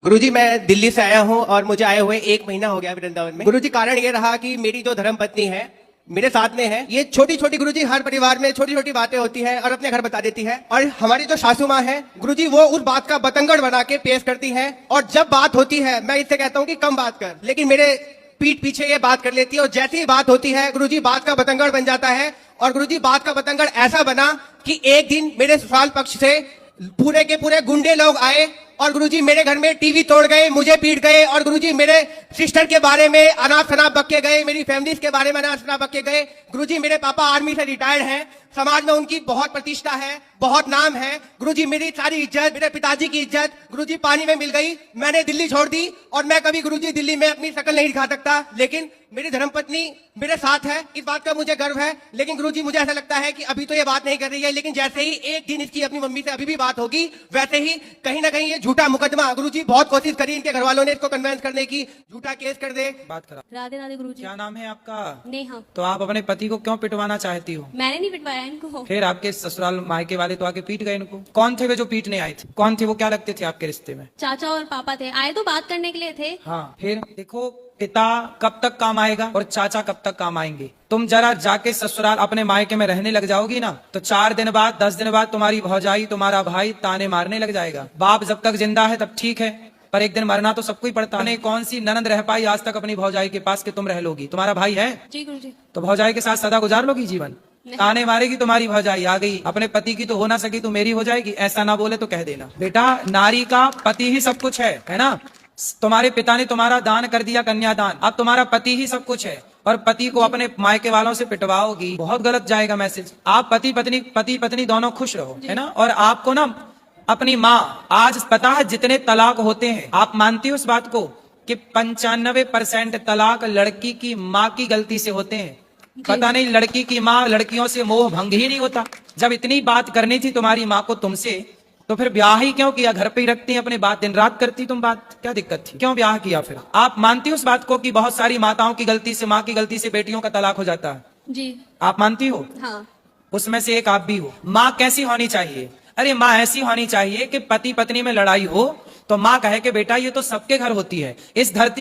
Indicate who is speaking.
Speaker 1: गुरुजी, मैं दिल्ली से आया हूँ और मुझे आए हुए 1 महीना हो गया वृंदावन में। गुरुजी, कारण ये रहा कि मेरी जो धर्म पत्नी है मेरे साथ में है। ये छोटी छोटी गुरुजी हर परिवार में छोटी छोटी बातें होती है और अपने घर बता देती है। और हमारी जो सासू माँ है गुरुजी, वो उस बात का बतंगड़ बना के पेश करती है। और जब बात होती है मैं इससे कहता हूँ कि कम बात कर, लेकिन मेरे पीठ पीछे ये बात कर लेती है। और जैसे ही बात होती है गुरुजी, बात का बतंगड़ बन जाता है। और गुरुजी, बात का बतंगड़ ऐसा बना कि एक दिन मेरे ससुराल पक्ष से पूरे के पूरे गुंडे लोग आए और गुरुजी मेरे घर में टीवी तोड़ गए, मुझे पीट गए। और गुरुजी मेरे सिस्टर के बारे में अनाप शनाप बक्के गए, मेरी फैमिली के बारे में अनाप शनाप बक्के गए। गुरुजी, मेरे पापा आर्मी से रिटायर्ड हैं, समाज में उनकी बहुत प्रतिष्ठा है, बहुत नाम है। गुरुजी, मेरी सारी इज्जत, मेरे पिताजी की इज्जत गुरुजी पानी में मिल गई। मैंने दिल्ली छोड़ दी और मैं कभी गुरुजी दिल्ली में अपनी शक्ल नहीं दिखा सकता। लेकिन मेरी धर्मपत्नी मेरे साथ है, इस बात का मुझे गर्व है। लेकिन गुरुजी, मुझे ऐसा लगता है कि अभी तो ये बात नहीं कर रही है, लेकिन जैसे ही एक दिन इसकी अपनी मम्मी से अभी भी बात होगी, वैसे ही कहीं ना कहीं ये झूठा मुकदमा, गुरुजी बहुत कोशिश करी इनके घर वालों ने इसको कन्वेंस करने की, झूठा केस कर दे।
Speaker 2: बात करा।
Speaker 3: राधे राधे गुरुजी।
Speaker 2: क्या नाम है आपका?
Speaker 3: नेहा।
Speaker 2: तो आप अपने पति को क्यों पिटवाना चाहती हो?
Speaker 3: मैंने नहीं पिटवाया इनको।
Speaker 2: फिर आपके ससुराल मायके वाले तो आके पीट गए इनको। कौन थे वे जो पीटने आए थे? कौन थे वो? क्या लगते थे आपके रिश्ते में?
Speaker 3: चाचा और पापा थे, आए तो बात करने के लिए थे।
Speaker 2: हाँ, फिर देखो, पिता कब तक काम आएगा और चाचा कब तक काम आएंगे। तुम जरा जाके ससुराल अपने मायके में रहने लग जाओगी ना, तो 4 दिन बाद 10 दिन बाद तुम्हारी भौजाई, तुम्हारा भाई ताने मारने लग जाएगा। बाप जब तक जिंदा है तब ठीक है, पर एक दिन मरना तो सबको ही पड़ता है। कौन सी ननद रह पाई आज तक अपनी भौजाई के पास कि तुम रह लोगी? तुम्हारा भाई है
Speaker 3: जी गुरुजी।
Speaker 2: तो भौजाई के साथ सदा गुजार लोगी जीवन? ताने मारेगी तुम्हारी भौजाई, आ गई अपने पति की तो हो ना सकी तो मेरी हो जाएगी। ऐसा ना बोले तो कह देना। बेटा, नारी का पति ही सब कुछ है ना। तुम्हारे पिता ने तुम्हारा दान कर दिया, कन्यादान। अब तुम्हारा पति ही सब कुछ है और पति को अपने मायके वालों से पिटवाओगी, बहुत गलत जाएगा मैसेज। आप पति पत्नी दोनों खुश रहो, है ना। और आपको ना अपनी माँ, आज पता है जितने तलाक होते हैं, आप मानती हो उस बात को कि 95% तलाक लड़की की माँ की गलती से होते हैं? पता नहीं लड़की की माँ, लड़कियों से मोह भंग ही नहीं होता। जब इतनी बात करनी थी तुम्हारी माँ को तुमसे, तो फिर ब्याह ही क्यों किया? घर पे ही रखती अपने बात, दिन रात करती तुम बात, क्या दिक्कत थी? क्यों ब्याह किया? फिर आप मानती हो उस बात को कि बहुत सारी माताओं की गलती से, माँ की गलती से बेटियों का तलाक हो जाता है?
Speaker 3: जी।
Speaker 2: आप मानती हो?
Speaker 3: हाँ।
Speaker 2: उसमें से एक आप भी हो। माँ कैसी होनी चाहिए? अरे माँ ऐसी होनी चाहिए कि पति पत्नी में लड़ाई हो तो माँ कहे कि बेटा ये तो सबके घर होती है, इस धरती